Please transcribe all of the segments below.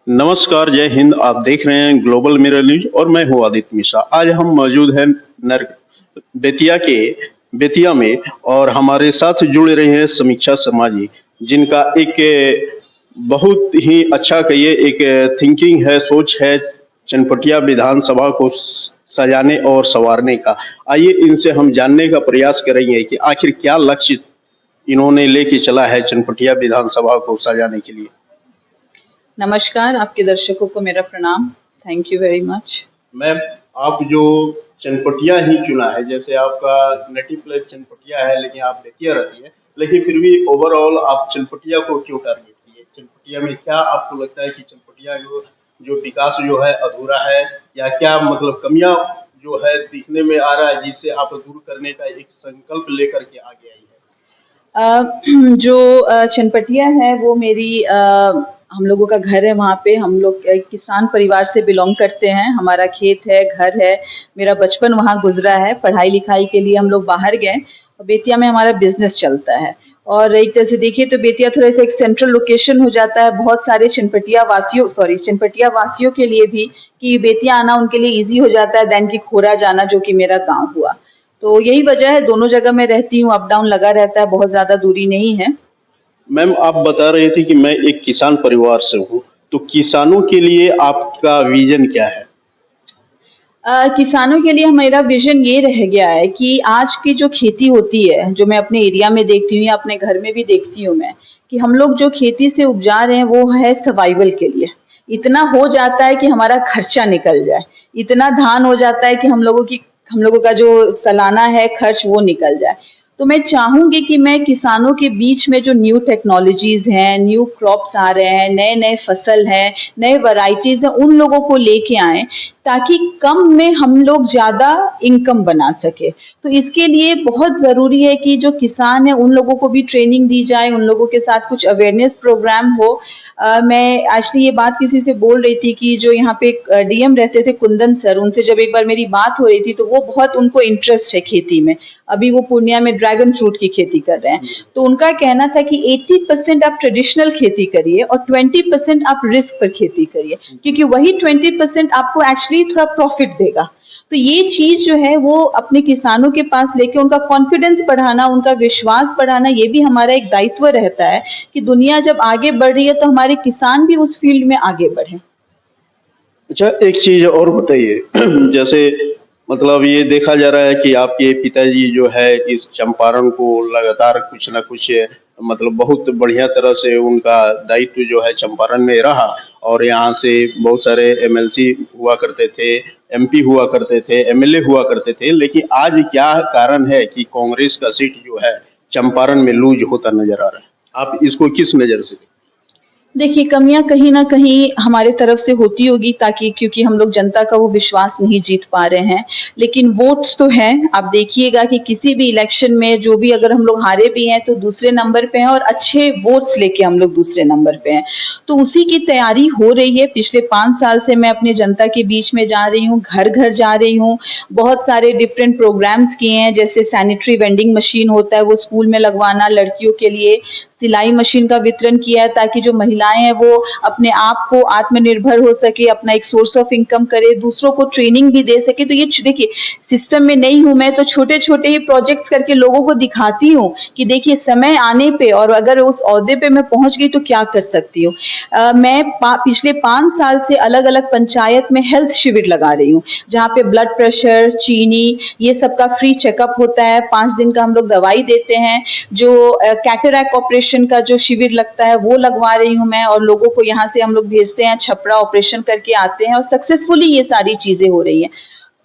नमस्कार, जय हिंद। आप देख रहे हैं ग्लोबल मिरर न्यूज और मैं हूँ आदित्य मिश्रा। आज हम मौजूद हैं नर बेतिया के बेतिया में और हमारे साथ जुड़ रहे हैं समीक्षा शर्मा जी, जिनका एक बहुत ही अच्छा कहिए एक थिंकिंग है, सोच है चनपटिया विधानसभा को सजाने और संवारने का। आइए इनसे हम जानने का प्रयास करेंगे कि आखिर क्या लक्ष्य इन्होंने लेके चला है चनपटिया विधानसभा को सजाने के लिए। नमस्कार, आपके दर्शकों को मेरा प्रणाम। Thank you very much. Ma'am, आप जो चनपटिया ही चुना है, जैसे आपका नेटिव प्लेस चनपटिया है लेकिन आप बेतिया रहती है, लेकिन फिर भी ओवरऑल आप चनपटिया को क्यों टारगेट किए? चनपटिया में क्या आपको लगता है कि चनपटिया जो जो विकास जो है अधूरा है, या क्या मतलब कमियां जो है दिखने में आ रहा है जिससे आप दूर करने का एक संकल्प लेकर के आगे आई जो चनपटिया है वो मेरी हम लोगों का घर है। वहाँ पे हम लोग किसान परिवार से बिलोंग करते हैं। हमारा खेत है, घर है। मेरा बचपन वहाँ गुजरा है। पढ़ाई लिखाई के लिए हम लोग बाहर गए और बेतिया में हमारा बिजनेस चलता है। और एक तरह से देखिए तो बेतिया थोड़ा सा एक सेंट्रल लोकेशन हो जाता है बहुत सारे चनपटिया वासियों के लिए भी, कि बेतिया आना उनके लिए ईजी हो जाता है देन कि खोरा जाना, जो कि मेरा गाँव हुआ। तो यही वजह है, दोनों जगह मैं रहती हूँ, अप डाउन लगा रहता है, बहुत ज़्यादा दूरी नहीं है। मैम, आप बता रही थी कि मैं एक किसान परिवार से हूँ, तो किसानों के लिए आपका विजन क्या है? किसानों के लिए मेरा विज़न ये रह गया है कि आज की जो खेती होती है, जो मैं अपने एरिया में देखती हूँ या अपने घर में भी देखती हूँ मैं, कि हम लोग जो खेती से उपजा रहे हैं वो है सर्वाइवल के लिए। इतना हो जाता है कि हमारा खर्चा निकल जाए, इतना धान हो जाता है कि हम लोगों का जो सालाना है खर्च वो निकल जाए। तो मैं चाहूँगी कि मैं किसानों के बीच में जो न्यू टेक्नोलॉजीज़ हैं, न्यू क्रॉप्स आ रहे हैं, नए-नए फसल हैं, नए वैराइटीज़ हैं, उन लोगों को लेके आएँ, ताकि कम में हम लोग ज़्यादा इनकम बना सकें। तो इसके लिए बहुत ज़रूरी है कि जो किसान हैं उन लोगों को भी ट्रेनिंग दी जाए, उन लोगों के साथ कुछ अवेयरनेस प्रोग्राम हो। मैं एक्चुअली ये बात किसी से बोल रही थी कि जो यहाँ पे डीएम रहते थे कुंदन सर, उनसे जब एक बार मेरी बात हो रही थी तो वो बहुत उनको इंटरेस्ट है खेती में। अभी वो पूर्णिया में ड्रैगन फ्रूट की खेती कर रहे हैं। तो उनका कहना था कि 80% आप ट्रेडिशनल खेती करिए और 20% आप रिस्क पर खेती करिए, क्योंकि वही 20% आपको एक्चुअली थोड़ा प्रॉफिट देगा। तो ये चीज जो है वो अपने किसानों के पास लेके उनका कॉन्फिडेंस बढ़ाना, उनका विश्वास बढ़ाना, ये भी हमारा एक दायित्व रहता है कि दुनिया जब आगे बढ़ रही है तो हमारे किसान भी उस फील्ड में आगे बढ़े। अच्छा, एक चीज और बताइए। जैसे मतलब ये देखा जा रहा है कि आपके पिताजी जो है इस चंपारण को लगातार कुछ ना कुछ मतलब बहुत बढ़िया तरह से उनका दायित्व जो है चंपारण में रहा, और यहाँ से बहुत सारे एमएलसी हुआ करते थे, एमपी हुआ करते थे, एमएलए हुआ करते थे, लेकिन आज क्या कारण है कि कांग्रेस का सीट जो है चंपारण में लूज होता नजर आ रहा है? आप इसको किस नजर से देखते देखिए, कमियाँ कहीं न कहीं हमारे तरफ से होती होगी, ताकि क्योंकि हम लोग जनता का वो विश्वास नहीं जीत पा रहे हैं। लेकिन वोट्स तो हैं, आप देखिएगा कि किसी भी इलेक्शन में जो भी अगर हम लोग हारे भी हैं तो दूसरे नंबर पे हैं और अच्छे वोट्स लेके हम लोग दूसरे नंबर पे हैं। तो उसी की तैयारी हो रही है। पिछले 5 साल से मैं अपनी जनता के बीच में जा रही हूँ, घर-घर जा रही हूँ। बहुत सारे डिफरेंट प्रोग्राम्स किए हैं, जैसे सैनिटरी वेंडिंग मशीन होता है वो स्कूल में लगवाना, लड़कियों के लिए सिलाई मशीन का वितरण किया है ताकि जो महिलाएं हैं वो अपने आप को आत्मनिर्भर हो सके, अपना एक सोर्स ऑफ इनकम करे, दूसरों को ट्रेनिंग भी दे सके। तो ये देखिए, सिस्टम में नहीं हूं मैं तो छोटे छोटे ही प्रोजेक्ट्स करके लोगों को दिखाती हूँ कि देखिए समय आने पे और अगर उस ओहदे पे मैं पहुंच गई तो क्या कर सकती हूँ। मैं पिछले 5 साल से अलग अलग पंचायत में हेल्थ शिविर लगा रही हूँ, जहाँ पे ब्लड प्रेशर, चीनी, ये सब का फ्री चेकअप होता है। 5 दिन का हम लोग दवाई देते हैं। जो कैटरैक्ट ऑपरेशन का जो शिविर लगता है वो लगवा रही हूँ मैं, और लोगों को यहाँ से हम लोग भेजते हैं, छपरा ऑपरेशन करके आते हैं और सक्सेसफुली ये सारी चीजें हो रही हैं।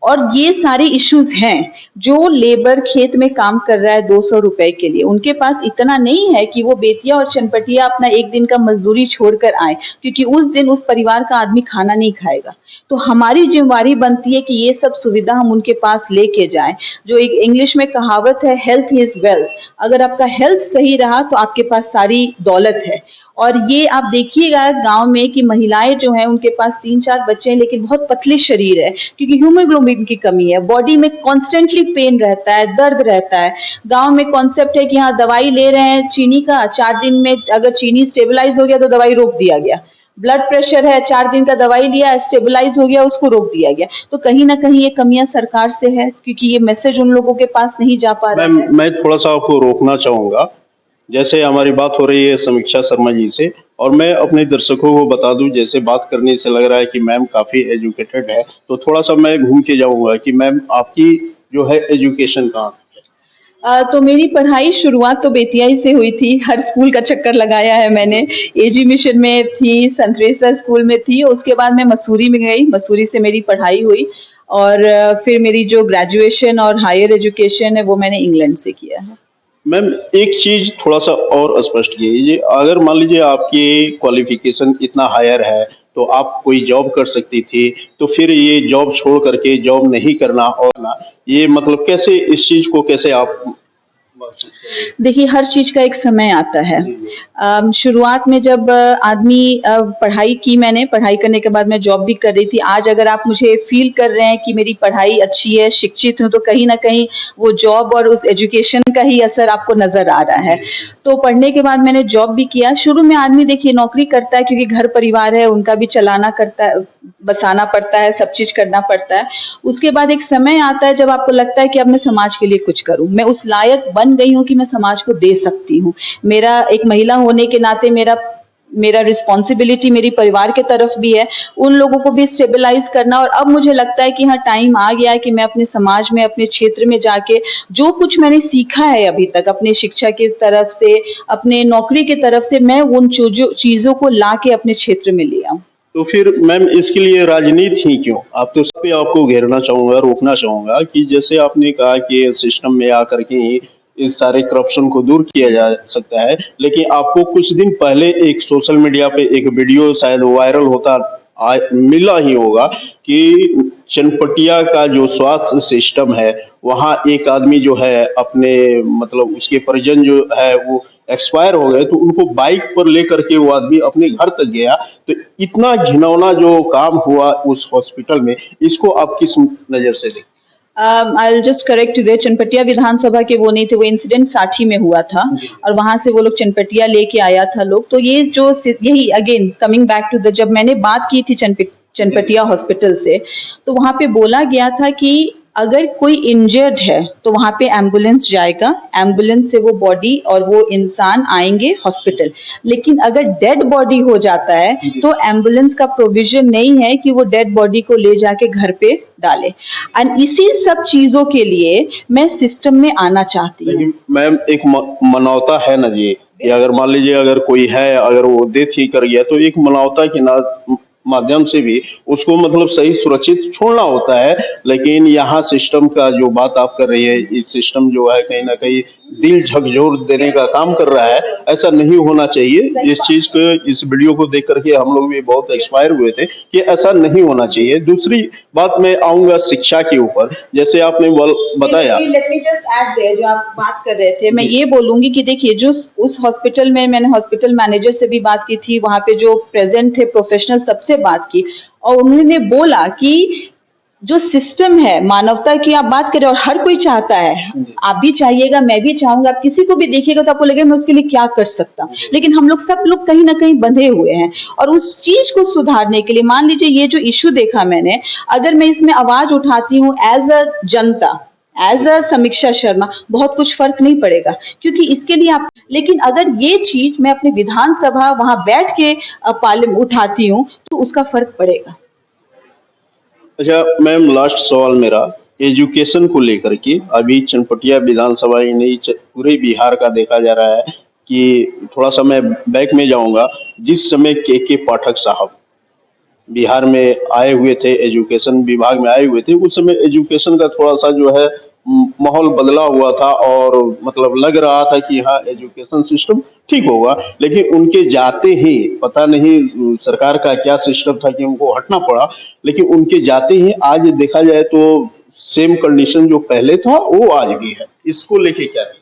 और ये सारे इश्यूज हैं। जो लेबर खेत में काम कर रहा है 200 रुपए के लिए, उनके पास इतना नहीं है कि वो बेतिया और चनपटिया अपना एक दिन का मजदूरी छोड़कर आए, क्योंकि उस दिन उस परिवार का आदमी खाना नहीं खाएगा। तो हमारी जिम्मेवारी बनती है कि ये सब सुविधा हम उनके पास लेके जाएं। जो एक इंग्लिश में कहावत है, हेल्थ इज वेल्थ। अगर आपका हेल्थ सही रहा तो आपके पास सारी दौलत है। और ये आप देखिएगा गांव में कि महिलाएं जो हैं उनके पास 3-4 बच्चे हैं लेकिन बहुत पतले शरीर है, क्योंकि हीमोग्लोबिन की कमी है। बॉडी में कॉन्स्टेंटली पेन रहता है, दर्द रहता है। गांव में कॉन्सेप्ट है कि हाँ, दवाई ले रहे हैं चीनी का, 4 दिन में अगर चीनी स्टेबलाइज हो गया तो दवाई रोक दिया गया। ब्लड प्रेशर है, 4 दिन का दवाई लिया, स्टेबलाइज हो गया, उसको रोक दिया गया। तो कहीं ना कहीं ये कमियां सरकार से है, क्योंकि ये मैसेज उन लोगों के पास नहीं जा पा रहा मैम है। मैं थोड़ा सा आपको रोकना चाहूंगा। जैसे हमारी बात हो रही है समीक्षा शर्मा जी से, और मैं अपने दर्शकों को बता दूं, जैसे बात करने से लग रहा है कि मैम काफी एजुकेटेड है, तो थोड़ा सा मैं घूम के जाऊंगा कि मैम आपकी जो है एजुकेशन कहाँ। तो मेरी पढ़ाई शुरुआत तो बेतिया ही से हुई थी। हर स्कूल का चक्कर लगाया है मैंने। एजी मिशन में थी, सेंट ट्रेसा स्कूल में थी, उसके बाद मैं मसूरी में गई, मसूरी से मेरी पढ़ाई हुई, और फिर मेरी जो ग्रेजुएशन और हायर एजुकेशन है वो मैंने इंग्लैंड से किया है। मैम एक चीज थोड़ा सा और स्पष्ट कीजिए, अगर मान लीजिए आपकी क्वालिफिकेशन इतना हायर है तो आप कोई जॉब कर सकती थी, तो फिर ये जॉब छोड़ करके जॉब नहीं करना और ना, ये मतलब कैसे इस चीज को कैसे आप महसूस कर रहे हैं? देखिए, हर चीज का एक समय आता है। जी, जी। शुरुआत में जब आदमी पढ़ाई की, मैंने पढ़ाई करने के बाद मैं जॉब भी कर रही थी। आज अगर आप मुझे फील कर रहे हैं कि मेरी पढ़ाई अच्छी है, शिक्षित हूँ, तो कहीं ना कहीं वो जॉब और उस एजुकेशन का ही असर आपको नजर आ रहा है। तो पढ़ने के बाद मैंने जॉब भी किया। शुरू में आदमी देखिए नौकरी करता है क्योंकि घर परिवार है, उनका भी चलाना करता है, बसाना पड़ता है, सब चीज करना पड़ता है। उसके बाद एक समय आता है जब आपको लगता है कि अब मैं समाज के लिए कुछ करूं, मैं उस लायक बन गई हूं कि मैं समाज को दे सकती हूँ। मेरा एक महिला होने के नाते मेरा मेरा रिस्पॉन्सिबिलिटी मेरी परिवार के तरफ भी है, उन लोगों को भी स्टेबलाइज करना। और अब मुझे लगता है कि हाँ, टाइम आ गया है कि मैं अपने समाज में, अपने क्षेत्र में जाके जो कुछ मैंने सीखा है अभी तक, अपने शिक्षा की तरफ से, अपने नौकरी की तरफ से, मैं उन चीजों को ला के अपने क्षेत्र में ले आऊं। तो फिर मैम इसके लिए राजनीति ही क्यों? आप तो सब पे आपको घेरना चाहूंगा, रोकना चाहूंगा कि जैसे आपने कहा कि सिस्टम में आकर के ही इस सारे करप्शन को दूर किया जा सकता है, लेकिन आपको कुछ दिन पहले एक सोशल मीडिया पे एक वीडियो शायद वायरल होता मिला ही होगा कि चनपटिया का जो स्वास्थ्य सिस्टम है, वहाँ एक आदमी जो है अपने मतलब उसके परिजन जो है वो एक्सपायर हो गए, तो उनको बाइक पर लेकर के वो आदमी अपने घर तक गया। तो इतना घिनौना जो काम हुआ उस हॉस्पिटल में, इसको आप किस नजर से देखते I just correct you, Chanpatia Vidhan Sabha के वो नहीं थे, वो इंसिडेंट साठी में हुआ था, हैं? और वहां से वो लोग चनपटिया लेके आया था लोग। तो ये जो यही again coming back to the, जब मैंने बात की थी चनपटिया हॉस्पिटल से, तो वहां पे बोला गया था कि अगर कोई इंजर्ड है तो वहां पे एम्बुलेंस जाएगा, एम्बुलेंस से वो बॉडी और वो इंसान आएंगे हॉस्पिटल। लेकिन अगर डेड बॉडी हो जाता है तो एम्बुलेंस का प्रोविजन नहीं है कि वो डेड बॉडी को ले जाके घर पे डाले। एंड इसी सब चीजों के लिए मैं सिस्टम में आना चाहती हूँ। लेकिन मैम एक मानवता है ना जी, कि अगर मान लीजिए अगर कोई है, अगर वो डेथ ही कर गया, तो एक मानवता के ना माध्यम से भी उसको मतलब सही सुरक्षित छोड़ना होता है। लेकिन यहाँ सिस्टम का जो बात आप कर रही है, इस सिस्टम जो है कहीं ना कहीं दिल झकझोर देने का काम कर रहा है। ऐसा नहीं होना चाहिए। इस चीज को, इस वीडियो को देख करके हम लोग भी बहुत इंस्पायर हुए थे कि ऐसा नहीं होना चाहिए। दूसरी बात मैं आऊंगा शिक्षा के ऊपर, जैसे आपने बताया। Let me just add there, जो आप बात कर रहे थे, मैं ये बोलूंगी कि देखिए, जो उस हॉस्पिटल में, मैंने हॉस्पिटल मैनेजर से भी बात की थी, वहां पे जो प्रेजेंट थे प्रोफेशनल, सबसे बात की, और उन्होंने बोला कि जो सिस्टम है, मानवता की आप बात करें, और हर कोई चाहता है, आप भी चाहिएगा, मैं भी चाहूंगा, आप किसी को भी देखिएगा तो आपको लगेगा मैं उसके लिए क्या कर सकता हूँ। लेकिन हम लोग सब लोग कहीं ना कहीं बंधे हुए हैं, और उस चीज को सुधारने के लिए, मान लीजिए ये जो इश्यू देखा मैंने, अगर मैं इसमें आवाज उठाती हूँ as a Janata, as a समीक्षा शर्मा, बहुत कुछ फर्क नहीं पड़ेगा, क्योंकि इसके लिए आप, लेकिन अगर ये चीज मैं अपने विधानसभा वहां बैठ के पार्लियामेंट उठाती हूँ तो उसका फर्क पड़ेगा। अच्छा मैम, लास्ट सवाल मेरा एजुकेशन को लेकर के। अभी चनपटिया विधानसभा ही नहीं, पूरे बिहार का देखा जा रहा है कि थोड़ा सा मैं बैक में जाऊंगा, जिस समय के पाठक साहब बिहार में आए हुए थे, एजुकेशन विभाग में आए हुए थे, उस समय एजुकेशन का थोड़ा सा जो है माहौल बदला हुआ था, और मतलब लग रहा था कि हाँ एजुकेशन सिस्टम ठीक होगा। लेकिन उनके जाते ही पता नहीं सरकार का क्या सिस्टम था कि उनको हटना पड़ा। लेकिन उनके जाते ही आज देखा जाए तो सेम कंडीशन जो पहले था वो आज भी है। इसको लेके क्या है?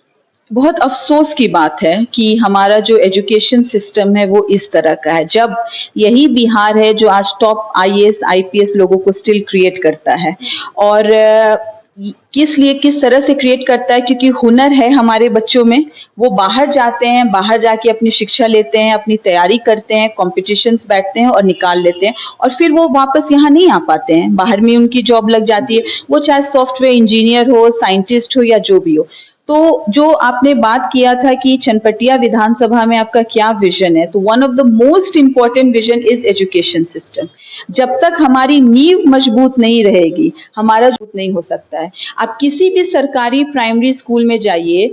बहुत अफसोस की बात है कि हमारा जो एजुकेशन सिस्टम है वो इस तरह का है, जब यही बिहार है जो आज टॉप आईएएस आईपीएस लोगों को स्टिल क्रिएट करता है। और किस लिए किस तरह से क्रिएट करता है, क्योंकि हुनर है हमारे बच्चों में, वो बाहर जाते हैं, बाहर जाके अपनी शिक्षा लेते हैं, अपनी तैयारी करते हैं, कॉम्पिटिशन्स बैठते हैं और निकाल लेते हैं, और फिर वो वापस यहाँ नहीं आ पाते हैं, बाहर में उनकी जॉब लग जाती है, वो चाहे सॉफ्टवेयर इंजीनियर हो, साइंटिस्ट हो या जो भी हो। तो जो आपने बात किया था कि चनपटिया विधानसभा में आपका क्या विजन है, तो one of the most important vision is education system. जब तक हमारी नींव मजबूत नहीं रहेगी, हमारा मजबूत नहीं हो सकता है। आप किसी भी सरकारी प्राइमरी स्कूल में जाइए,